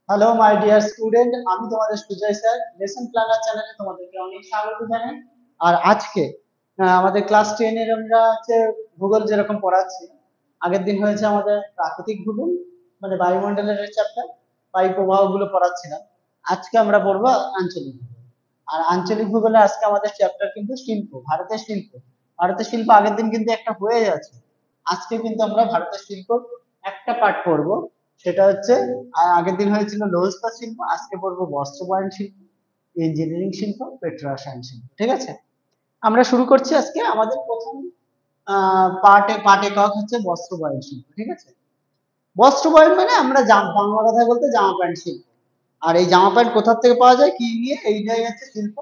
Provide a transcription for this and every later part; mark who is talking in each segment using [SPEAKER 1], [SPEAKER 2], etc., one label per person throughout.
[SPEAKER 1] Hello my dear student, আমি তোমাদের Sujoy sir lesson planner চ্যানেলে তোমাদেরকে অনেক স্বাগত জানাই। আর আজকে আমাদের ক্লাস 10 এর আমরা হচ্ছে ভূগোল যেরকম পড়াচ্ছি, আগের দিন হয়েছে আমাদের প্রাকৃতিক ভূগোল, মানে বায়ুমণ্ডলের চ্যাপ্টার, বায়ু প্রবাহগুলো পড়াচ্ছিলাম। আজকে আমরা পড়বো আঞ্চলিক ভূগোল। আর আঞ্চলিক ভূগোলে আজকে আমাদের চ্যাপ্টার কিন্তু শিল্প, ভারতের শিল্প। ভারতের শিল্প আগের দিন কিন্তু একটা হয়ে যাচ্ছে, আজকে কিন্তু আমরা ভারতের শিল্প একটা পার্ট পড়বো। সেটা হচ্ছে আগের দিন হয়েছিল লৌহ ইস্পাত শিল্প, আজকে পড়বো বস্ত্র বয়ন শিল্প, ইঞ্জিনিয়ারিং শিল্প, পেট্রোরসায়ন শিল্প। ঠিক আছে, আমরা শুরু করছি আজকে আমাদের প্রথম পার্ট একক হচ্ছে বস্ত্র বয়ন শিল্প। ঠিক আছে, বস্ত্র বয়ন মানে আমরা বাংলা কথায় বলতে জামা প্যান্ট শিল্প। আর এই জামা প্যান্ট কোথা থেকে পাওয়া যায়, কি নিয়ে, এইটাই হচ্ছে শিল্প।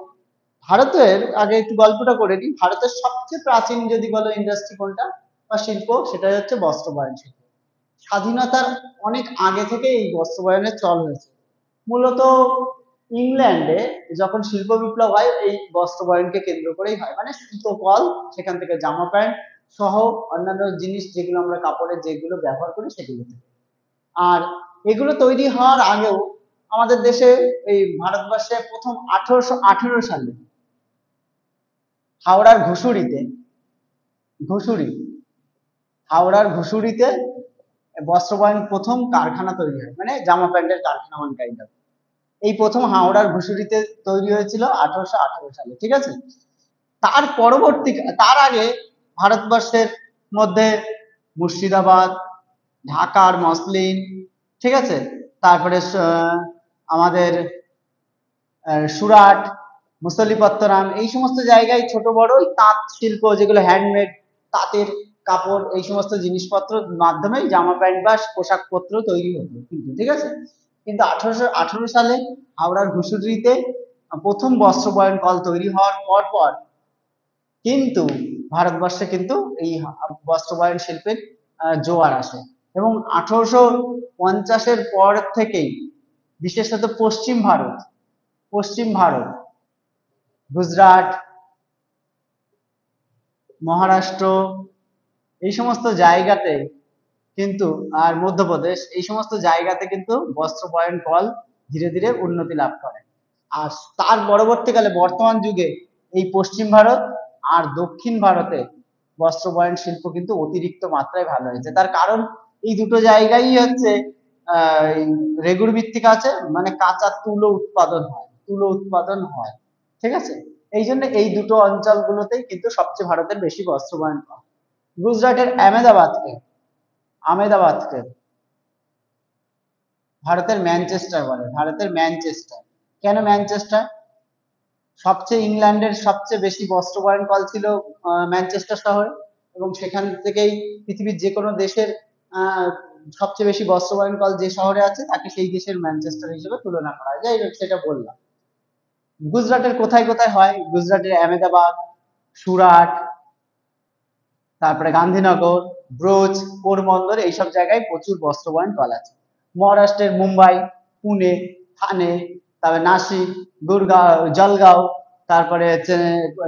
[SPEAKER 1] ভারতের আগে একটু গল্পটা করে নিই। ভারতের সবচেয়ে প্রাচীন যদি বলো ইন্ডাস্ট্রি কোনটা বা শিল্প, সেটা হচ্ছে বস্ত্র বয়ন শিল্প। স্বাধীনতার অনেক আগে থেকে এই বস্ত্র বয়নের চল হয়েছে। মূলত ইংল্যান্ডে যখন শিল্প বিপ্লব হয়, এই বস্ত্র বয়নকে কেন্দ্র করেই হয়, মানে সুতো কল, সেখান থেকে জামা প্যান্ট সহ অন্যান্য জিনিস যেগুলো আমরা কাপড়ের যেগুলো ব্যবহার করি সেগুলো থেকে। আর এগুলো তৈরি হওয়ার আগেও আমাদের দেশে, এই ভারতবর্ষে প্রথম 1818 সালে হাওড়ার ঘুষুরিতে, ঘুষুরি, হাওড়ার ঘুষুরিতে বস্ত্র বয়ন প্রথম কারখানা তৈরি হয়, মানে জামা প্যান্টের কারখানা ওয়ান কাইন্ড অফ। এই প্রথম হাওড়ার ঘুষুরিতে তৈরি হয়েছিল 1818 সালে। ঠিক আছে, তার পরবর্তী, তার আগে ভারতবর্ষের মধ্যে মুর্শিদাবাদ, ঢাকার মসলিন, ঠিক আছে, তারপরে আমাদের সুরাট, মুসলিপত্তরাম, এই সমস্ত জায়গায় ছোট বড় তাঁত শিল্প, যেগুলো হ্যান্ডমেড তাঁতের কাপড়, এই সমস্ত জিনিসপত্র মাধ্যমে জামা প্যান্ট বা পোশাক পত্র তৈরি হতো কিন্তু। ঠিক আছে, কিন্তু 1818 সালে হাওড়ার ঘুষুরিতে প্রথম বস্ত্র বয়ন কল তৈরি হওয়ার পর পর কিন্তু ভারতবর্ষে কিন্তু এই বস্ত্র বয়ন শিল্পের জোয়ার আসে। এবং 1850-এর পর থেকেই বিশেষত পশ্চিম ভারত, গুজরাট, মহারাষ্ট্র, এই সমস্ত জায়গাতে কিন্তু, আর মধ্যপ্রদেশ, এই সমস্ত জায়গাতে কিন্তু বস্ত্র বয়ন কল ধীরে ধীরে উন্নতি লাভ করে। আর তার পরবর্তীকালে বর্তমান যুগে এই পশ্চিম ভারত আর দক্ষিণ ভারতে বস্ত্র বয়ন শিল্প কিন্তু অতিরিক্ত মাত্রায় ভালো হয়েছে। তার কারণ এই দুটো জায়গায় হচ্ছে রেগুর ভিত্তিক আছে, মানে কাঁচা তুলো উৎপাদন হয়। ঠিক আছে, এই জন্য এই দুটো অঞ্চলগুলোতেই কিন্তু সবচেয়ে ভারতের বেশি বস্ত্র বয়ন হয়। গুজরাটের আমেদাবাদকে ভারতের ম্যানচেস্টার বলে, ভারতের ম্যানচেস্টার। কেন ম্যানচেস্টার? ইংল্যান্ডের সবচেয়ে বেশি বস্ত্র বয়ন কল ছিল ম্যানচেস্টার শহরে, এবং সেখান থেকেই পৃথিবীর যে কোনো দেশের আহ, সবচেয়ে বেশি বস্ত্র বয়ন কল যে শহরে আছে তাকে সেই দেশের ম্যানচেস্টার হিসেবে তুলনা করা হয়। যাই হোক, সেটা বললাম। গুজরাটের কোথায় কোথায় হয়, গুজরাটের আহমেদাবাদ, সুরাট, তারপরে গান্ধীনগর, ব্রোচ, পোরবন্দর, এইসব জায়গায় প্রচুর বস্ত্র বয়ন কল আছে। মহারাষ্ট্রের মুম্বাই, পুনে, থানে, তারপরে নাসিক, গুরগাঁও, জলগাঁও, তারপরে হচ্ছে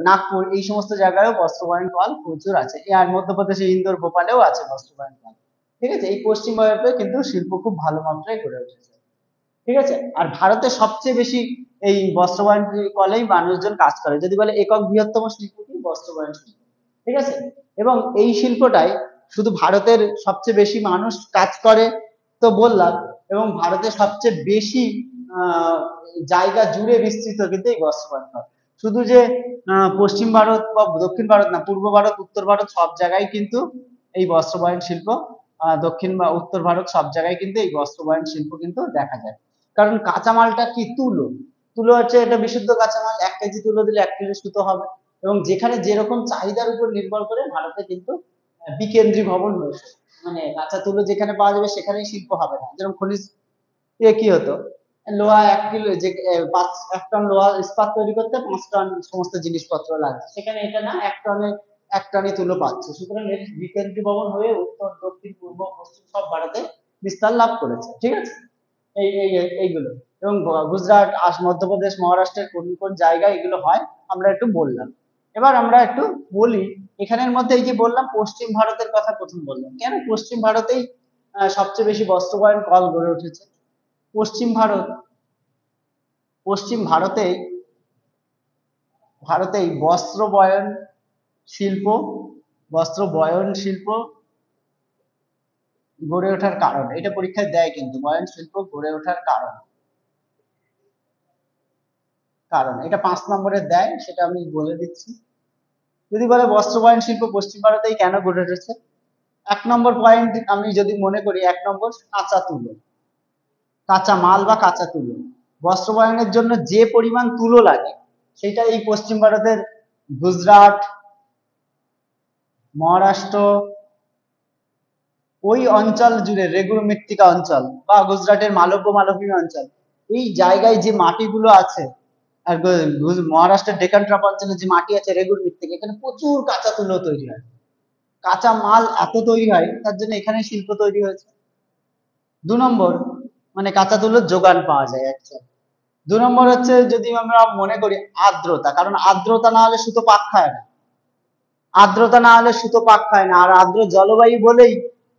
[SPEAKER 1] নাগপুর, এই সমস্ত জায়গায়ও বস্ত্র বয়ন কল প্রচুর আছে। আর মধ্যপ্রদেশে ইন্দোর, ভোপালেও আছে বস্ত্র বয়ন কল। ঠিক আছে, এই পশ্চিম ভারতে কিন্তু শিল্প খুব ভালো মাত্রায় গড়ে উঠেছে। ঠিক আছে, আর ভারতে সবচেয়ে বেশি এই বস্ত্র বয়ন কলেই মানুষজন কাজ করে। যদি বলে একক বৃহত্তম শিল্প কি, বস্ত্র বয়ন শিল্প। ঠিক আছে, এবং এই শিল্পটাই শুধু ভারতের সবচেয়ে বেশি মানুষ কাজ করে তো বললাম, এবং ভারতের সবচেয়ে বেশি আহ জায়গা জুড়ে বিস্তৃত কিন্তু এই বস্ত্র বয়ন কল। শুধু যে পশ্চিম ভারত বা দক্ষিণ ভারত না, পূর্ব ভারত, উত্তর ভারত, সব জায়গায় কিন্তু এই বস্ত্র বয়ন শিল্প, দক্ষিণ বা উত্তর ভারত সব জায়গায় কিন্তু এই বস্ত্র বয়ন শিল্প কিন্তু দেখা যায়। কারণ কাঁচামালটা কি, তুলো। তুলো হচ্ছে এটা বিশুদ্ধ কাঁচামাল, 1 কেজি তুলো দিলে 1 কিলো সুতো হবে। এবং যেখানে যেরকম চাহিদার উপর নির্ভর করে ভারতে কিন্তু বিকেন্দ্রী ভবন হয়েছে, মানে কাঁচা তুলো যেখানে পাওয়া যাবে সেখানেই শিল্প হবে না। যেরকম খনিজ কি হতো, লোহা 1 কিলো, যে 1 টন লোহা ইস্পাত তৈরি করতে 5 টন সমস্ত জিনিসপত্র লাগে, সেখানে এটা না, 1 টনই তুলো পাচ্ছে। সুতরাং এর বিকেন্দ্রী ভবন হয়ে উত্তর, দক্ষিণ, পূর্ব, পশ্চিম সব ভারতে বিস্তার লাভ করেছে। ঠিক আছে, এইগুলো। এবং গুজরাট, মধ্যপ্রদেশ, মহারাষ্ট্রের কোন কোন জায়গায় এগুলো হয় আমরা একটু বললাম। এবার আমরা একটু বলি, এখানের মধ্যে এই যে বললাম পশ্চিম ভারতের কথা প্রথম বললাম, কেন পশ্চিম ভারতেই সবচেয়ে বেশি বস্ত্র বয়ন কল গড়ে উঠেছে। পশ্চিম ভারত, পশ্চিম ভারতেই শিল্প বস্ত্র বয়ন শিল্প গড়ে ওঠার কারণ, এটা পরীক্ষায় দেয় কিন্তু, বয়ন শিল্প গড়ে ওঠার কারণ, এটা 5 নম্বরে দেয়, সেটা আমি বলে দিচ্ছি। যদি বলে বস্ত্র বয়ন শিল্প পশ্চিম ভারতেই কেন গড়ে উঠেছে, 1 নম্বর পয়েন্ট আমি যদি মনে করি, 1 নম্বর কাঁচা তুলো, কাঁচা মাল বা কাঁচা তুলো। বস্ত্র বয়নের জন্য যে পরিমাণ তুলো লাগে সেটা এই পশ্চিম ভারতের গুজরাট, মহারাষ্ট্র, ওই অঞ্চল জুড়ে, রেগুর মৃত্তিকা অঞ্চল বা গুজরাটের মালব্য মালভূমি অঞ্চল, এই জায়গায় যে মাটিগুলো আছে, আর মহারাষ্ট্রের ডেকান ট্রাপ অঞ্চলে যে মাটি আছে রেগুর মৃত্তিকা, এখানে প্রচুর কাঁচা তুলো তৈরি হয়, কাঁচা মাল এত তৈরি হয়, তার জন্য এখানে শিল্প তৈরি হয়েছে। 2 নম্বর, মানে কাঁচা তুলোর যোগান পাওয়া যায় একচুয়ালি। 2 নম্বর হচ্ছে, যদি আমরা মনে করি আর্দ্রতা, কারণ আর্দ্রতা না হলে সুতো পাক খায় না, আর্দ্রতা না হলে সুতো পাক খায় না, আর আর্দ্র জলবায়ু বলেই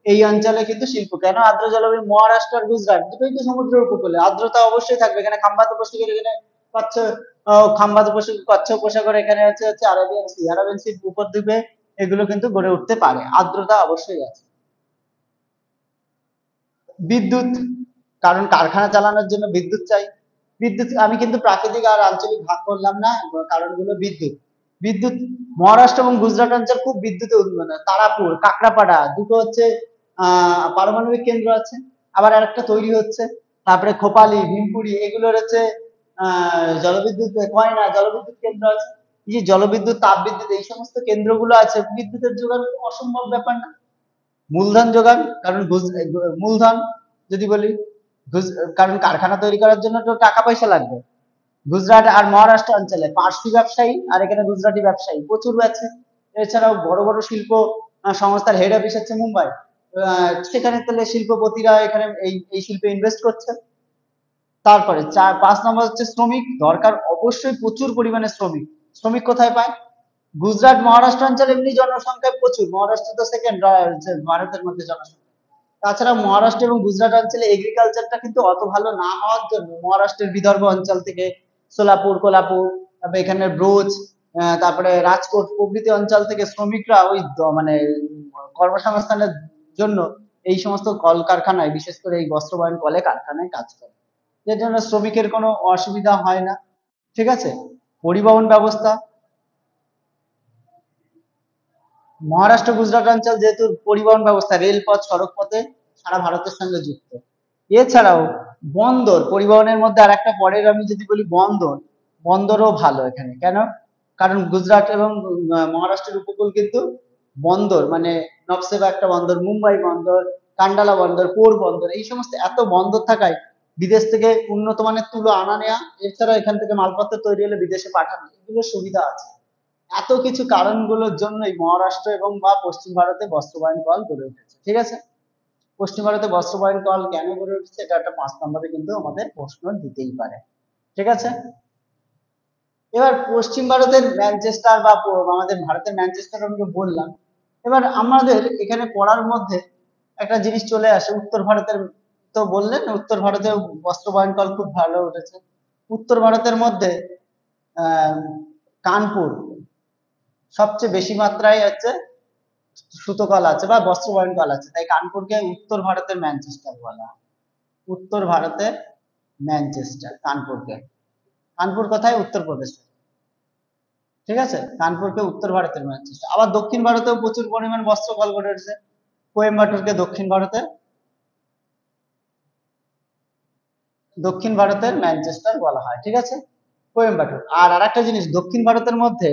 [SPEAKER 1] এই অঞ্চলে কিন্তু শিল্প। কেন আর্দ্র জলবায়ু? মহারাষ্ট্র আর গুজরাট দুটোই তো সমুদ্রের উপকূলে, আর্দ্রতা অবশ্যই থাকবে। এখানে খাম্বাত উপসাগর, এখানে কচ্ছ, খাম্বাত উপসাগর, কচ্ছ উপসাগর, এখানে হচ্ছে আরাবিয়ান সি, উপদ্বীপে এগুলো কিন্তু গড়ে উঠতে পারে, আর্দ্রতা অবশ্যই আছে। বিদ্যুৎ, কারণ কারখানা চালানোর জন্য বিদ্যুৎ চাই। বিদ্যুৎ আমি কিন্তু প্রাকৃতিক আর আঞ্চলিক ভাগ করলাম না, কারণগুলো বিদ্যুৎ। বিদ্যুৎ, মহারাষ্ট্র এবং গুজরাট অঞ্চল খুব বিদ্যুতে উন্নত, তারাপুর, কাকড়াপাড়া দুটো হচ্ছে পারমাণবিক কেন্দ্র আছে, আবার আরেকটা তৈরি হচ্ছে। তারপরে খোপালি, ভীমপুরি, এগুলোর হচ্ছে জলবিদ্যুৎ, কয়না জলবিদ্যুৎ কেন্দ্র আছে। এই যে জলবিদ্যুৎ, তাপবিদ্যুৎ, এই সমস্ত কেন্দ্রগুলো আছে, বিদ্যুতের যোগান অসম্ভব ব্যাপার না। মূলধন যোগান, কারণ মূলধন যদি বলি, কারণ কারখানা তৈরি করার জন্য তো টাকা পয়সা লাগবে। গুজরাট আর মহারাষ্ট্র অঞ্চলে পার্সি ব্যবসায়ী, আর এখানে গুজরাটি ব্যবসায়ী প্রচুর আছে। এছাড়াও বড় বড় শিল্প সংস্থার হেড অফিস হচ্ছে মুম্বাই, সেখানে তাহলে শিল্পপতিরা এখানে এই শিল্পে ইনভেস্ট করছে। তারপরে 5 নম্বর হচ্ছে শ্রমিক দরকার, অবশ্যই প্রচুর পরিমাণে শ্রমিক। শ্রমিক কোথায় পায়? গুজরাট মহারাষ্ট্র অঞ্চলে এমনি জনসংখ্যা প্রচুর, মহারাষ্ট্র তো সেকেন্ড ভারতের মধ্যে জনসংখ্যা। তাছাড়া মহারাষ্ট্র এবং গুজরাট অঞ্চলে এগ্রিকালচারটা কিন্তু অত ভালো না হওয়ার জন্য মহারাষ্ট্রের বিদর্ভ অঞ্চল থেকে সোলাপুর, কোলাপুর, তারপরে এখানে ব্রোচ, তারপরে রাজকোট প্রভৃতি অঞ্চল থেকে শ্রমিকরা ওই মানে কর্মসংস্থানের জন্য এই সমস্ত কলকারখানায়, বিশেষ করে এই বস্ত্র বয়ন কলে কারখানায় কাজ করে, এর জন্য শ্রমিকের কোনো অসুবিধা হয় না। ঠিক আছে। পরিবহন ব্যবস্থা, মহারাষ্ট্র গুজরাট অঞ্চল যেহেতু পরিবহন ব্যবস্থা, রেলপথ, সড়ক পথে সারা ভারতের সঙ্গে যুক্ত। এছাড়াও বন্দর, পরিবহনের মধ্যে আর একটা পরের আমি যদি বলি বন্দর, বন্দরও ভালো এখানে। কেন? কারণ গুজরাট এবং মহারাষ্ট্রের উপকূল কিন্তু বন্দর, মানে নবসেবা একটা বন্দর, মুম্বাই বন্দর, কান্ডালা বন্দর, পোর বন্দর, এই সমস্ত এত বন্দর থাকায় বিদেশ থেকে উন্নত মানের তুলো আনা নেওয়া, এছাড়া এখান থেকে মালপত্র তৈরি হলে বিদেশে পাঠানো, এগুলো সুবিধা আছে। এত কিছু কারণগুলোর জন্যই মহারাষ্ট্র এবং বা পশ্চিম ভারতে বস্ত্রবায়ন কল গড়ে উঠেছে। ঠিক আছে। পশ্চিম ভারতে বস্ত্রবায়ন কল কেন গড়ে উঠেছে, এটা একটা 5 নম্বরে কিন্তু আমাদের প্রশ্ন দিতেই পারে। ঠিক আছে। এবার পশ্চিম ভারতের ম্যানচেস্টার বা আমাদের ভারতের ম্যানচেস্টার আমি বললাম। এবার আমাদের এখানে পড়ার মধ্যে একটা জিনিস চলে আসে, উত্তর ভারতের, তো বললেন উত্তর ভারতে বস্ত্রবায়ন কল খুব ভালো উঠেছে। উত্তর ভারতের মধ্যে আহ কানপুর সবচেয়ে বেশি মাত্রায় হচ্ছে সুতো কল আছে বা বস্ত্র বয়ন কল আছে, তাই কানপুরকে উত্তর ভারতের ম্যানচেস্টার বলা হয়। উত্তর ভারতের ম্যানচেস্টার কানপুরকে। কানপুর কোথায়? উত্তরপ্রদেশে। ঠিক আছে। কানপুরকে উত্তর ভারতের ম্যানচেস্টার। আবার দক্ষিণ ভারতেও প্রচুর পরিমাণ বস্ত্র কল গড়ে উঠেছে। কোয়েম্বাটুরকে দক্ষিণ ভারতের ম্যানচেস্টার বলা হয়। ঠিক আছে। কোয়েম্বাটুর। আর আরেকটা জিনিস, দক্ষিণ ভারতের মধ্যে,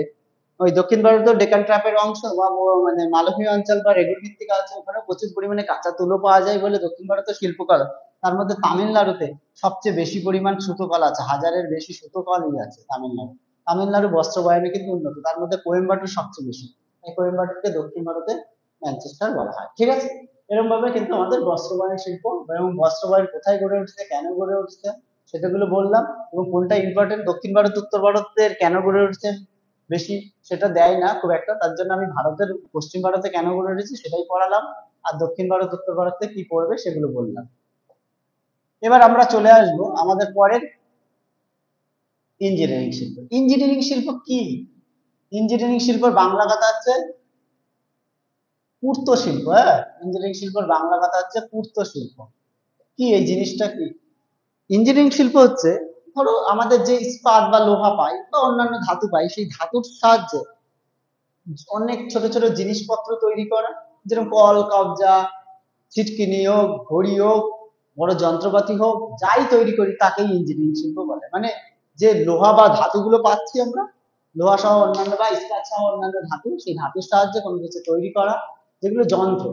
[SPEAKER 1] ওই দক্ষিণ ভারতের ডেকান ট্রাপের অংশ বা মানে মালভূমি অঞ্চল বা রেগুর মৃত্তিকা আছে, ওখানে প্রচুর পরিমাণে কাঁচা তুলো পাওয়া যায় বলে দক্ষিণ ভারতের শিল্পকলা। তার মধ্যে তামিলনাড়ুতে সবচেয়ে বেশি পরিমাণ সুতোকল আছে, 1000-এর বেশি সুতোকলই আছে তামিলনাড়ু। তামিলনাড়ু বস্ত্র বয়নে কিন্তু উন্নত, তার মধ্যে কোয়েম্বাটুর সবচেয়ে বেশি, তাই কোয়েম্বাটুরকে দক্ষিণ ভারতে ম্যানচেস্টার বলা হয়। ঠিক আছে। এরকম ভাবে কিন্তু আমাদের বস্ত্র বয়ন শিল্প এবং বস্ত্র বয়ন কোথায় গড়ে উঠছে, কেন গড়ে উঠছে, সেটাগুলো বললাম। এবং কোনটা ইম্পর্টেন্ট, দক্ষিণ ভারত উত্তর ভারতের কেন গড়ে উঠছে বেশি, সেটা দেয় না খুব একটা, তার জন্য আমি ভারতের পশ্চিম ভারতে কেন গড়ে উঠেছে সেটাই পড়ালাম, আর দক্ষিণ ভারত উত্তর ভারতে কি পড়বে সেগুলো বললাম। এবার আমরা চলে আসব আমাদের পরের ইঞ্জিনিয়ারিং শিল্প। ইঞ্জিনিয়ারিং শিল্প কি? ইঞ্জিনিয়ারিং শিল্পের বাংলা কথা হচ্ছে পূর্ত শিল্প। হ্যাঁ, ইঞ্জিনিয়ারিং শিল্পের বাংলা কথা হচ্ছে পূর্ত শিল্প। কি এই জিনিসটা কি? ইঞ্জিনিয়ারিং শিল্প হচ্ছে, ধরো আমাদের যে ইস্পাত বা লোহা পাই বা অন্যান্য ধাতু পাই, সেই ধাতুর সাহায্যে অনেক ছোট ছোট জিনিসপত্র তৈরি করা, যেরকম কল কবজা, ছিটকিনি হোক, ঘড়ি হোক, বড় যন্ত্রপাতি হোক, যাই তৈরি করি তাকেই ইঞ্জিনিয়ারিং শিল্প বলে। মানে যে লোহা বা ধাতুগুলো পাচ্ছি আমরা, লোহা সহ অন্যান্য বা ইস্পাত সহ অন্যান্য ধাতু, সেই ধাতুর সাহায্যে কোনো কিছু তৈরি করা, যেগুলো যন্ত্র,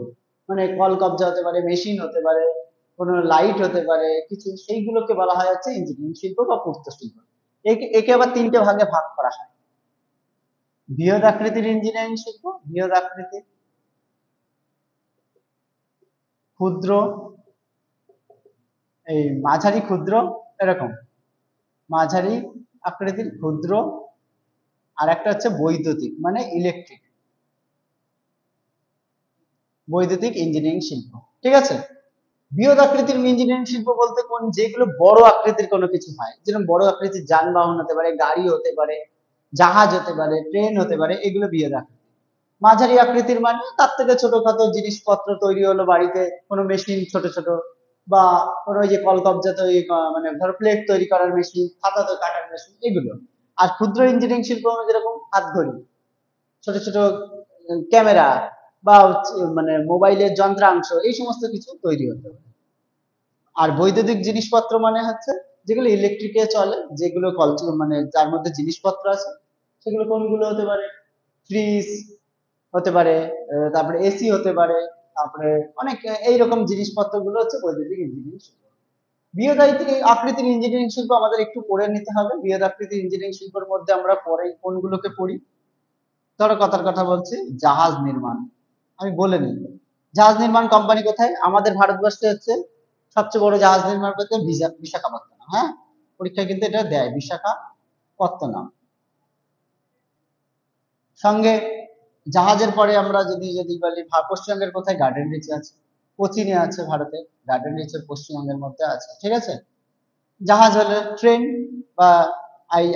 [SPEAKER 1] মানে কল কবজা হতে পারে, মেশিন হতে পারে, কোনো লাইট হতে পারে কিছু, সেইগুলোকে বলা হয় হচ্ছে ইঞ্জিনিয়ারিং শিল্প বা পূর্ত শিল্প। একে একে আবার তিনটে ভাগে ভাগ করা হয়। বৃহৎ আকৃতির ইঞ্জিনিয়ারিং শিল্প, বৃহৎ আকৃতির, ক্ষুদ্র, এই মাঝারি ক্ষুদ্র, এরকম মাঝারি আকৃতির, ক্ষুদ্র, আর একটা হচ্ছে বৈদ্যুতিক মানে ইলেকট্রিক, বৈদ্যুতিক ইঞ্জিনিয়ারিং শিল্প। ঠিক আছে। বৃহৎ আকৃতির ইঞ্জিনিয়ারিং শিল্প বলতে কোন, যেগুলো বড় আকৃতির কোনো কিছু হয়, যেরকম বড় আকৃতির যানবাহন হতে পারে, গাড়ি হতে পারে, জাহাজ হতে পারে, ট্রেন হতে পারে, এগুলো বৃহৎ আকৃতি। মাঝারি আকৃতির মানে তার থেকে ছোটখাটো জিনিসপত্র তৈরি হলো বাড়িতে, কোনো মেশিন ছোট ছোট, বা কোনো ওই যে কলকবজা তৈরি মানে ধরো প্লেট তৈরি করার মেশিন, খাতা তো কাটার মেশিন, এগুলো। আর ক্ষুদ্র ইঞ্জিনিয়ারিং শিল্প মানে যেরকম হাত ঘড়ি, ছোট ছোট ক্যামেরা, বা মানে মোবাইলের যন্ত্রাংশ, এই সমস্ত কিছু তৈরি হতে পারে। আর বৈদ্যুতিক জিনিসপত্র মানে হচ্ছে যেগুলো ইলেকট্রিকে চলে, যেগুলো মানে যার মধ্যে জিনিসপত্র আছে, সেগুলো কোনগুলো হতে পারে, ফ্রিজ হতে পারে, তারপরে এসি হতে পারে, তারপরে অনেক এইরকম জিনিসপত্র গুলো হচ্ছে বৈদ্যুতিক ইঞ্জিনিয়ারিং শিল্প। বৃহৎ আকৃতির ইঞ্জিনিয়ারিং শিল্প আমাদের একটু পড়ে নিতে হবে। বৃহৎ আকৃতির ইঞ্জিনিয়ারিং শিল্পের মধ্যে আমরা পরে কোনগুলোকে পড়ি? ধরো কথার কথা বলছি, জাহাজ নির্মাণ। আমি বলে নিই, জাহাজ নির্মাণ কোম্পানি কোথায়? আমাদের ভারতবর্ষে হচ্ছে সবচেয়ে বড় জাহাজ নির্মাণ করতে বিশাখাপত্তনম। হ্যাঁ, পরীক্ষায় কিন্তু এটা দেয়, বিশাখাপত্তনম। সঙ্গে জাহাজের পরে আমরা যদি যদি বলি পশ্চিমবঙ্গের কোথায়? গার্ডেন রিচ আছে, কোচিনে আছে ভারতে, গার্ডেন রিচের পশ্চিমবঙ্গের মধ্যে আছে। ঠিক আছে। জাহাজ হলে ট্রেন বা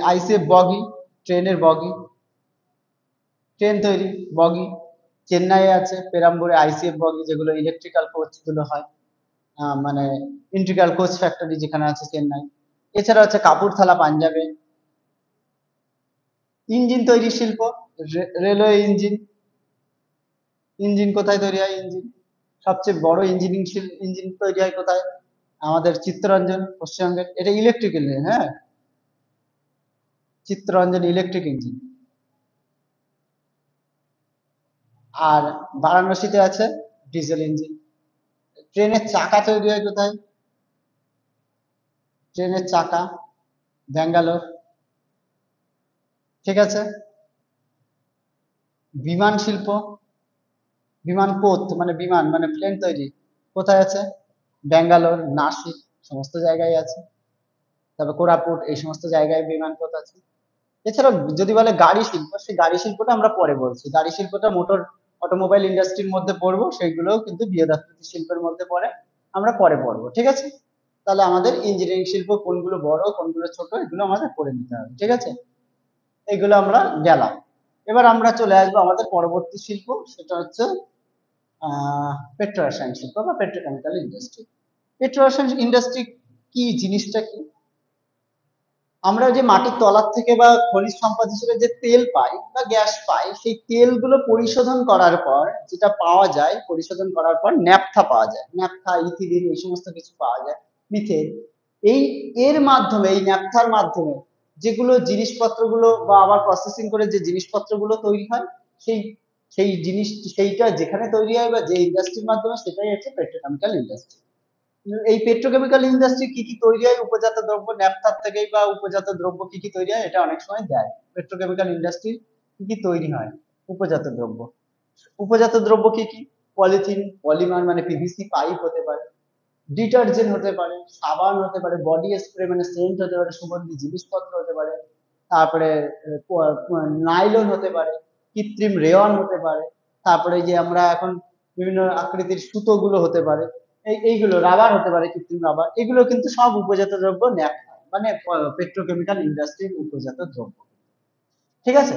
[SPEAKER 1] আইসিএফ বগি, ট্রেনের বগি, ট্রেন তৈরি বগি। চেন্নাইয়ে আছে পেরাম্বুরে আইসিএফ বগি, যেগুলো ইলেকট্রিক্যাল কোচ গুলো হয়, মানে ইন্টিগ্রাল কোচ ফ্যাক্টরি যেখানে আছে চেন্নাই। এছাড়া হচ্ছে কাপুরথালা পাঞ্জাবে। ইঞ্জিন তৈরি শিল্প, রেলওয়ে ইঞ্জিন, ইঞ্জিন কোথায় তৈরি হয়? ইঞ্জিন সবচেয়ে বড় ইঞ্জিনিয়ারিং ইঞ্জিন তৈরি হয় কোথায়? আমাদের চিত্তরঞ্জন, পশ্চিমবঙ্গের। এটা ইলেকট্রিক ইঞ্জিন। হ্যাঁ, চিত্তরঞ্জন ইলেকট্রিক ইঞ্জিন। আর বারাণসীতে আছে ডিজেল ইঞ্জিন। ট্রেনের চাকা তৈরি হয় কোথায়? ট্রেনের চাকা ব্যাঙ্গালোর। ঠিক আছে। বিমান শিল্প, বিমান পোত মানে বিমান মানে প্লেন তৈরি কোথায় আছে? ব্যাঙ্গালোর, নাসিক, সমস্ত জায়গায় আছে। তারপর কোরাপুট, এই সমস্ত জায়গায় বিমান পোত আছে। এছাড়া যদি বলে গাড়ি শিল্প, সেই গাড়ি শিল্পটা আমরা পরে বলছি। গাড়ি শিল্পটা অটোমোবাইল ইন্ডাস্ট্রির মধ্যে পড়বো, সেইগুলোও কিন্তু বৃহৎ আকৃতির শিল্পের মধ্যে পড়ে, আমরা পরে পড়বো। ঠিক আছে। তাহলে আমাদের ইঞ্জিনিয়ারিং শিল্প কোনগুলো বড় কোনগুলো ছোট, এগুলো আমাদের পড়ে নিতে হবে। ঠিক আছে। এগুলো আমরা গেলাম। এবার আমরা চলে আসবো আমাদের পরবর্তী শিল্প, সেটা হচ্ছে পেট্রো রসায়ন শিল্প বা পেট্রোকেমিক্যাল ইন্ডাস্ট্রি। পেট্রো রসায়ন ইন্ডাস্ট্রি কি জিনিসটা কি? আমরা যে মাটির তলার থেকে বা খনিজ সম্পদ হিসেবে যে তেল পাই বা গ্যাস পাই, সেই তেলগুলো পরিশোধন করার পর যেটা পাওয়া যায়, পরিশোধন করার পর ন্যাপথা পাওয়া যায়, ন্যাপথা, ইথিলিন, এই সমস্ত কিছু পাওয়া যায়, মিথেন। এই এর মাধ্যমে, এই ন্যাপথার মাধ্যমে যেগুলো জিনিসপত্রগুলো বা আবার প্রসেসিং করে যে জিনিসপত্রগুলো তৈরি হয়, সেই সেই জিনিস, সেইটা যেখানে তৈরি হয় বা যে ইন্ডাস্ট্রির মাধ্যমে, সেটাই হচ্ছে পেট্রোকেমিক্যাল ইন্ডাস্ট্রি। এই পেট্রোকেমিক্যাল ইন্ডাস্ট্রি কি কি তৈরি হয়? উপজাত দ্রব্য, ন্যাপথার থেকেই বা উপজাত দ্রব্য কি কি তৈরি হয়, এটা অনেক সময় দেয়। পেট্রোকেমিক্যাল ইন্ডাস্ট্রি কি কি তৈরি হয়? উপজাত দ্রব্য। উপজাত দ্রব্য কি কি? পলিথিন, পলিমার মানে পিভিসি পাইপ হতে পারে, ডিটারজেন্ট হতে পারে, সাবান হতে পারে, বডি স্প্রে মানে সেন্ট হতে পারে, সুগন্ধি জিনিসপত্র হতে পারে, তারপরে নাইলন হতে পারে, কৃত্রিম রেয়ন হতে পারে, তারপরে যে আমরা এখন বিভিন্ন আকৃতির সুতোগুলো হতে পারে। এইগুলো রাবার হতে পারে, কৃত্রিম রাবার, এগুলো কিন্তু সব উপজাত দ্রব্য, মানে পেট্রোকেমিক্যাল ইন্ডাস্ট্রির উপজাত দ্রব্য। ঠিক আছে,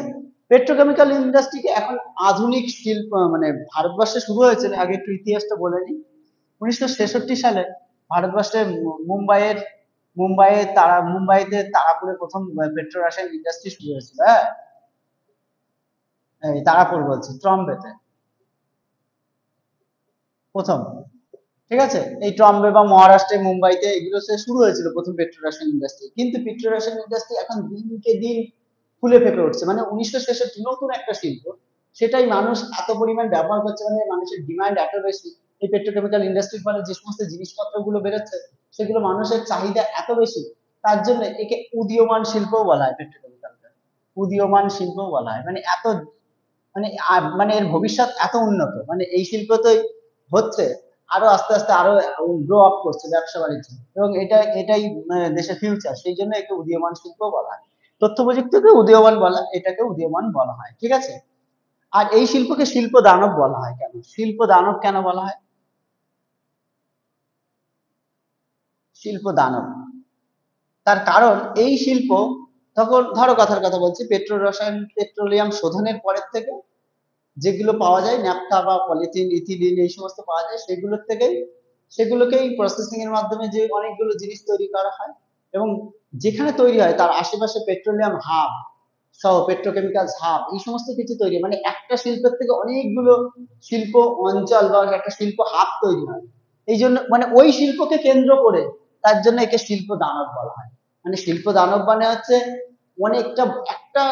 [SPEAKER 1] পেট্রোকেমিক্যাল ইন্ডাস্ট্রিকে এখন আধুনিক শিল্প মানে ভারতবর্ষে শুরু হয়েছে। আগে একটু ইতিহাসটা বলে নিই। 1966 সালে ভারতবর্ষের মুম্বাইতে তারাপুরে প্রথম পেট্রো রাসায়নিক ইন্ডাস্ট্রি শুরু হয়েছিল। হ্যাঁ, এই তারাপুর বলছি, ট্রম্বেতে প্রথম। ঠিক আছে, এই ট্রম্বে বা মহারাষ্ট্রে মুম্বাইতে এগুলো সে শুরু হয়েছিল প্রথম পেট্রো রাসায়নিক ইন্ডাস্ট্রি। কিন্তু পেট্রো রাসায়নিক ইন্ডাস্ট্রি এখন দিনকে দিন ফুলে ফেপে উঠছে। মানে 1966 নতুন একটা শিল্প, সেটাই মানুষ এত পরিমাণ ব্যবহার করছে, মানে মানুষের ডিমান্ড এত বেশি। এই পেট্রোকেমিক্যাল ইন্ডাস্ট্রির ফলে যে সমস্ত জিনিসপত্র গুলো বেরোচ্ছে, সেগুলো মানুষের চাহিদা এত বেশি, তার জন্য একে উদীয়মান শিল্পও বলা হয়। পেট্রোকেমিক্যালকে উদীয়মান শিল্পও বলা হয়। মানে এত মানে এর ভবিষ্যৎ এত উন্নত, মানে এই শিল্প তো হচ্ছে আরো আস্তে আস্তে আরো গ্রো আপ করছে ব্যবসা বাণিজ্য, এবং এটাই দেশের ফিউচার। সেই জন্য একে উদীয়মান শিল্প বলা হয়। তথ্য প্রযুক্তিকে উদীয়মান বলা, এটাকে উদীয়মান বলা হয়। ঠিক আছে, আর এই শিল্পকে শিল্প দানব বলা হয়। কেন শিল্প দানব কেন বলা হয়? শিল্প দানব, তার কারণ এই শিল্প, তখন ধরো কথার কথা বলছি, পেট্রোলিয়াম শোধনের পরের থেকে যেগুলো পাওয়া যায়, ন্যাপথা বা পলিথিন, ইথিলিন, এই সমস্ত পাওয়া যায়, সেগুলোকেই প্রসেসিং এর মাধ্যমে যে অনেকগুলো জিনিস তৈরি করা হয়, এবং যেখানে তৈরি হয় তার আশেপাশে পেট্রোলিয়াম হাব সহ পেট্রোকেমিক্যাল হাব, এই সমস্ত কিছু তৈরি হয়। মানে একটা শিল্পের থেকে অনেকগুলো শিল্প অঞ্চল বা একটা শিল্প হাব তৈরি হয়। এই জন্য মানে ওই শিল্পকে কেন্দ্র করে, তার জন্য একে শিল্প দানব বলা হয়। মানে শিল্প দানব মানে হচ্ছে অনেকটা, একটা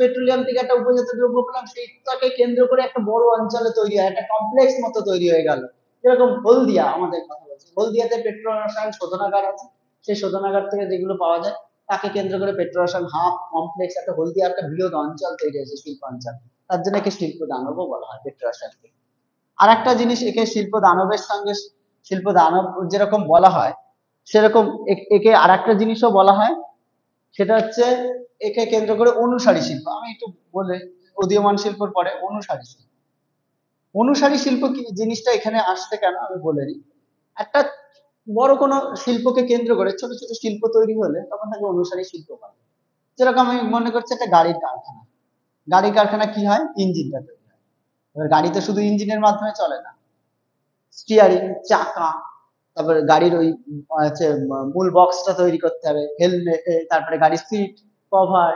[SPEAKER 1] পেট্রোলিয়াম থেকে একটা উপজাত দ্রব্য পেলাম, সেইটাকে কেন্দ্র করে একটা বড় অঞ্চলে তৈরি হয়, একটা কমপ্লেক্স মতো তৈরি হয়ে গেল। যেরকম হলদিয়া, আমাদের কথা বলছি, হলদিয়াতে পেট্রো রসায়ন শোধনাগার আছে, সেই শোধনাগার থেকে যেগুলো পাওয়া যায় তাকে কেন্দ্র করে পেট্রো রসায়ন হাব কমপ্লেক্স, একটা হলদিয়া একটা বৃহৎ অঞ্চল তৈরি হয়েছে, শিল্পাঞ্চল। তার জন্য একে শিল্প দানবও বলা হয় পেট্রো রসায়নকে। আর একটা জিনিস, একে শিল্প দানবের সঙ্গে শিল্প দানব যেরকম বলা হয়, সেরকম একে আর একটা জিনিসও বলা হয়। সেটা হচ্ছে একে কেন্দ্র করে অনুসারী শিল্প। আমি একটু বলে, উদীয়মান শিল্পের পরে অনুসারী শিল্প। অনুসারী শিল্প কি জিনিসটা এখানে আসছে কেন আমি বলে নিই। একটা বড় কোনো শিল্পকে কেন্দ্র করে ছোট ছোট শিল্প তৈরি হলে তখন তাকে অনুসারী শিল্প বলে। যেরকম আমি মনে করছি একটা গাড়ির কারখানা। গাড়ির কারখানা কি হয়? ইঞ্জিনটা তৈরি হয়। এবার গাড়ি তো শুধু ইঞ্জিনের মাধ্যমে চলে না, স্টিয়ারিং, চাকা, তারপরে গাড়ির ওই হচ্ছে মূল বক্সটা তৈরি করতে হবে, হেলমেট, তারপরে গাড়ির সিট কভার,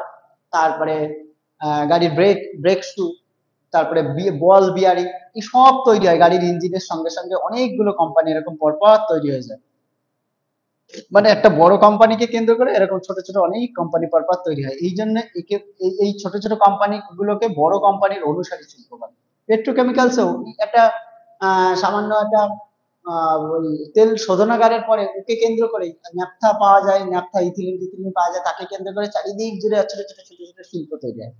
[SPEAKER 1] তারপরে গাড়ির ব্রেক শু, তারপরে বল বিয়ারিং, এই সব তৈরি হয় গাড়ির ইঞ্জিনের সঙ্গে সঙ্গে। অনেকগুলো কোম্পানি এরকম পরপর তৈরি হয়ে যায়। মানে একটা বড় কোম্পানিকে কেন্দ্র করে এরকম ছোট ছোট অনেক কোম্পানি পরপর তৈরি হয়। এই জন্য একে এই ছোট ছোট কোম্পানি গুলোকে বড় কোম্পানির অনুসারী শিল্প বলে। পেট্রোকেমিক্যালসেও একটা সামান্য একটা ওই তেল শোধনাগারের পরে ওকে কেন্দ্র করে ন্যাপথা পাওয়া যায়, ন্যাপথা, ইথিলিন টিথিলিন পাওয়া যায়, তাকে কেন্দ্র করে চারিদিক জুড়ে ছোট ছোট ছোট ছোট শিল্প তৈরি হয়।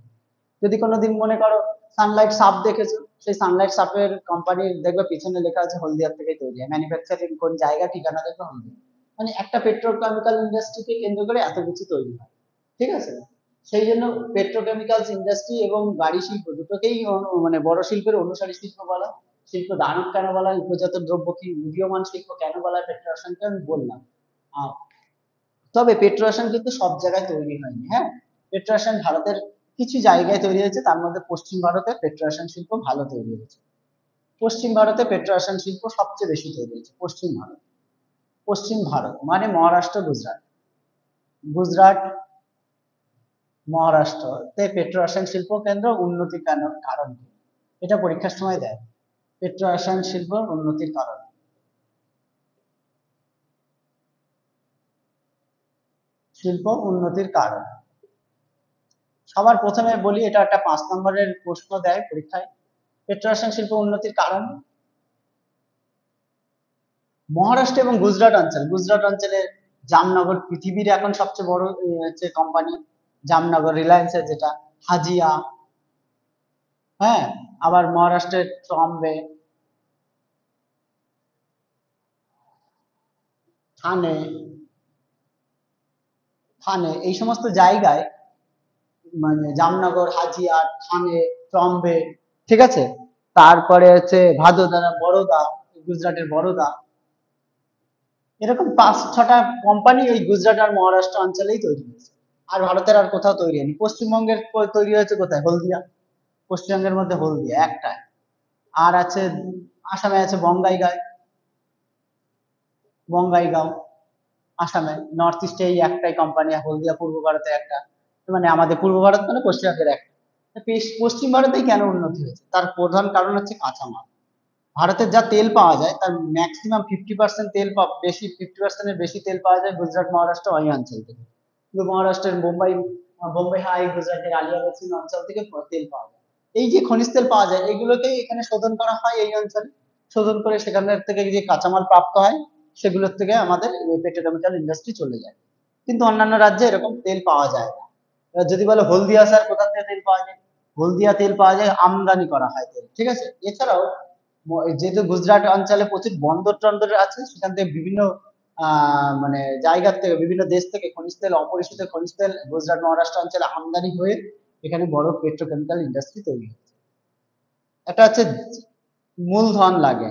[SPEAKER 1] যদি কোনোদিন মনে করো সানলাইট সাপ দেখেছো, সেই সানলাইট সাপের কোম্পানির দেখবে পিছনে লেখা আছে হলদিয়া থেকে তৈরি হয়, ম্যানুফ্যাকচারিং কোন জায়গা ঠিকানা দেখবে হলদিয়া। মানে একটা পেট্রোকেমিক্যাল ইন্ডাস্ট্রিকে কেন্দ্র করে এত কিছু তৈরি হয়। ঠিক আছে, সেই জন্য পেট্রোকেমিক্যালস ইন্ডাস্ট্রি এবং গাড়ি শিল্প দুটোকেই মানে বড় শিল্পের অনুসারী শিল্প বলা। শিল্প দানব কেন বলা হয়, উপজাত দ্রব্য কি উদীয়মান শিল্প কেন বলা হয়, পেট্রো রসায়নকে আমি বললাম। আহ, তবে পেট্রো রসায়ন কিন্তু সব জায়গায় তৈরি হয়নি। হ্যাঁ, পেট্রো রসায়ন ভারতের কিছু জায়গায় তৈরি হয়েছে, তার মধ্যে পশ্চিম ভারতে পেট্রো রসায়ন শিল্প ভালো তৈরি হয়েছে। পশ্চিম ভারতে পেট্রো রসায়ন শিল্প সবচেয়ে বেশি তৈরি হয়েছে। পশ্চিম ভারত মানে মহারাষ্ট্র, গুজরাট, গুজরাট, মহারাষ্ট্রতে পেট্রো রসায়ন শিল্প কেন্দ্র উন্নতির কারণ কি? এটা পরীক্ষার সময় দেয়। পেট্রো রসায়ন শিল্প উন্নতির কারণ, শিল্প উন্নতির কারণ সবার প্রথমে বলি, এটা একটা 5 নম্বরের প্রশ্ন দেয় পরীক্ষায়। পেট্রো রসায়ন শিল্প উন্নতির কারণ, মহারাষ্ট্র এবং গুজরাট অঞ্চলে জামনগর পৃথিবীর এখন সবচেয়ে বড় হচ্ছে কোম্পানি, জামনগর রিলায়েন্সের যেটা, হাজিয়া। হ্যাঁ, আবার মহারাষ্ট্রের ট্রম্বে, থানে, এই সমস্ত জায়গায়, মানে জামনগর, হাজিয়া, থানে, ট্রম্বে। ঠিক আছে, তারপরে হচ্ছে ভাদোদারা, বরোদা, গুজরাটের বরোদা, এরকম 5-6টা কোম্পানি ওই গুজরাট আর মহারাষ্ট্র অঞ্চলেই তৈরি হয়েছে। আর ভারতের আর কোথাও তৈরি হয়নি। পশ্চিমবঙ্গের তৈরি হয়েছে কোথায়? হলদিয়া। পশ্চিমবঙ্গের মধ্যে হলদিয়া একটাই। আর আছে আসামে আছে বঙ্গাইগাঁও আসামে। নর্থ ইস্টে এই একটাই কোম্পানি, হলদিয়া পূর্ব ভারতে একটা, মানে আমাদের পূর্ব ভারত মানে পশ্চিমবঙ্গের একটা। পশ্চিম ভারতেই কেন উন্নতি হয়েছে? তার প্রধান কারণ হচ্ছে কাঁচামাল। ভারতের যা তেল পাওয়া যায় তার ম্যাক্সিমাম 50% তেল বেশি, 50%-এর বেশি তেল পাওয়া যায় গুজরাট মহারাষ্ট্র ওই অঞ্চল থেকে। কিন্তু মহারাষ্ট্রের বোম্বে হাই, গুজরাটের আলিয়াবাসী অঞ্চল থেকে তেল পাওয়া যায়। এই যে খনিজ তেল পাওয়া যায় এগুলোকেই এখানে শোধন করা হয় এই অঞ্চলে। শোধন করে সেখান থেকে যে কাঁচামাল প্রাপ্ত হয় সেগুলোর থেকে আমাদের পেট্রোকেমিক্যাল ইন্ডাস্ট্রি চলে যায়। কিন্তু অন্যান্য রাজ্যে এরকম তেল পাওয়া যায় না। এবার যদি বলো হলদিয়া স্যার কোথা থেকে তেল পাওয়া যায়, হলদিয়া তেল পাওয়া যায় আমদানি করা হয় তেল, ঠিক আছে। এছাড়াও যেহেতু গুজরাট অঞ্চলে প্রচুর বন্দর টন্দর আছে, সেখান থেকে বিভিন্ন মানে জায়গার থেকে, বিভিন্ন দেশ থেকে খনিজ তেল, অপরিশোধিত খনিজ তেল গুজরাট মহারাষ্ট্র অঞ্চলে আমদানি হয়ে এখানে বড় পেট্রোকেমিক্যাল ইন্ডাস্ট্রি তৈরি হচ্ছে। এটা হচ্ছে মূলধন লাগে,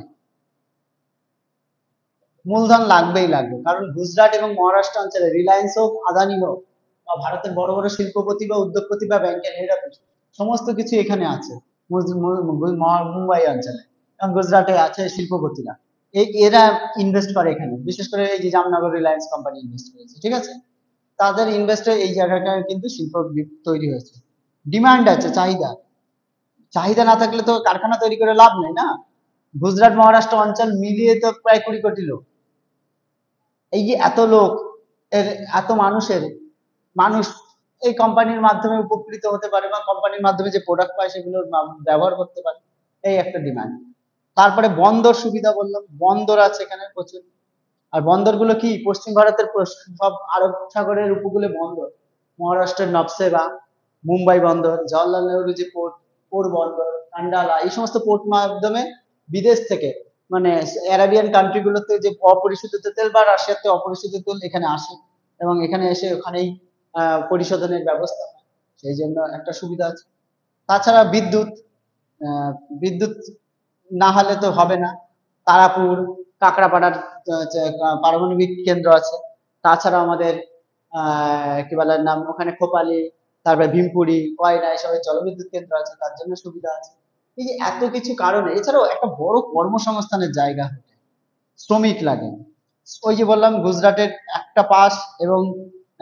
[SPEAKER 1] মূলধন লাগবেই লাগবে, কারণ গুজরাট এবং মহারাষ্ট্র অঞ্চলে রিলায়েন্স হোক, আদানি হোক, বা ভারতের বড় বড় শিল্পপতি বা উদ্যোগপতি বা ব্যাংকের হেড অফিস, সমস্ত কিছু এখানে আছে মুম্বাই অঞ্চলে। এবং গুজরাটে আছে শিল্পপতিরা, এরা ইনভেস্ট করে এখানে, বিশেষ করে এই যে জামনগর রিলায়েন্স কোম্পানি ইনভেস্ট করেছে, ঠিক আছে। তাদের ইনভেস্টে এই জায়গাটায় কিন্তু শিল্প তৈরি হয়েছে। ডিমান্ড আছে, চাহিদা, চাহিদা না থাকলে তো কারখানা তৈরি করে লাভ নেই না। গুজরাট মহারাষ্ট্র অঞ্চল মিলিয়ে তো প্রায় 20 কোটি লোক। এই যে এত লোক, এর এত মানুষ এই কোম্পানির মাধ্যমে উপকৃত হতে পারে, বা কোম্পানির মাধ্যমে যে প্রোডাক্ট পায় সেগুলো ব্যবহার করতে পারে, এই একটা ডিমান্ড। তারপরে বন্দর সুবিধা বললাম, বন্দর আছে এখানে প্রচুর। আর বন্দরগুলো কি? পশ্চিম ভারতের সব আরব সাগরের উপকূলে বন্দর। মহারাষ্ট্রের নবসেবা, মুম্বাই বন্দর, জওহরলাল নেহরু যে পোর্ট, পোর বন্দর, কান্ডালা, এই সমস্ত পোর্ট মাধ্যমে বিদেশ থেকে, মানে অ্যারাবিয়ান কান্ট্রি গুলোতে যে অপরিশোধিত তেল বা রাশিয়াতে অপরিশোধিত তেল এখানে আসে, এবং এখানে এসে ওখানেই পরিশোধনের ব্যবস্থা হয়। সেই জন্য একটা সুবিধা আছে। তাছাড়া বিদ্যুৎ, আহ, বিদ্যুৎ না হলে তো হবে না। তারাপুর, কাকড়াপাড়ার পারমাণবিক কেন্দ্র আছে। তাছাড়া আমাদের কি বলে নাম, ওখানে খোপালি, তারপরে ভীমপুরি, কয়রা, এসবের জলবিদ্যুৎ কেন্দ্র আছে, তার জন্য সুবিধা আছে। এই যে এত কিছু কারণে, এছাড়াও একটা বড় কর্মসংস্থানের জায়গা, শ্রমিক লাগে। ওই যে বললাম গুজরাটের একটা পাস, এবং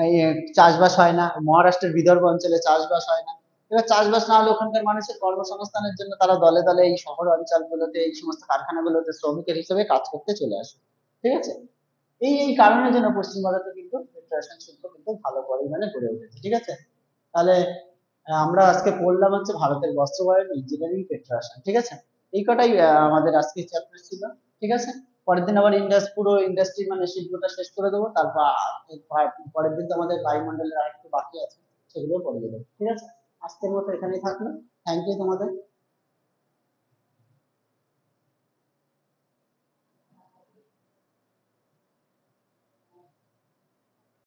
[SPEAKER 1] এই চাষবাস হয় না, মহারাষ্ট্রের বিদর্ভ অঞ্চলে চাষবাস হয় না। এবার চাষবাস না হলে ওখানকার মানুষের কর্মসংস্থানের জন্য তারা দলে দলে এই শহর অঞ্চলগুলোতে, এই সমস্ত কারখানাগুলোতে শ্রমিকের হিসেবে কাজ করতে চলে আসে, ঠিক আছে। এই কারণের জন্য পশ্চিম ভারতে কিন্তু রেশন শিল্প কিন্তু ভালো পরিমাণে গড়ে উঠেছে, ঠিক আছে। তাহলে আমরা আজকে পড়লাম হচ্ছে ভারতের বস্ত্রায়ন, ইঞ্জিনিয়ারিং, পেট্রোশন, ঠিক আছে। এই কটাই আমাদের আজকে চ্যাপ্টার ছিল, ঠিক আছে। পরের দিন আবার পুরো ইন্ডাস্ট্রি মানে শিল্পটা শেষ করে দেবো, তারপর পরের দিন তো আমাদের বায়ুমণ্ডলের আরেকটু বাকি আছে, সেগুলো পড়ে দেবো, ঠিক আছে। আজকের মতো এখানেই থাকলো। থ্যাংক ইউ তোমাদের।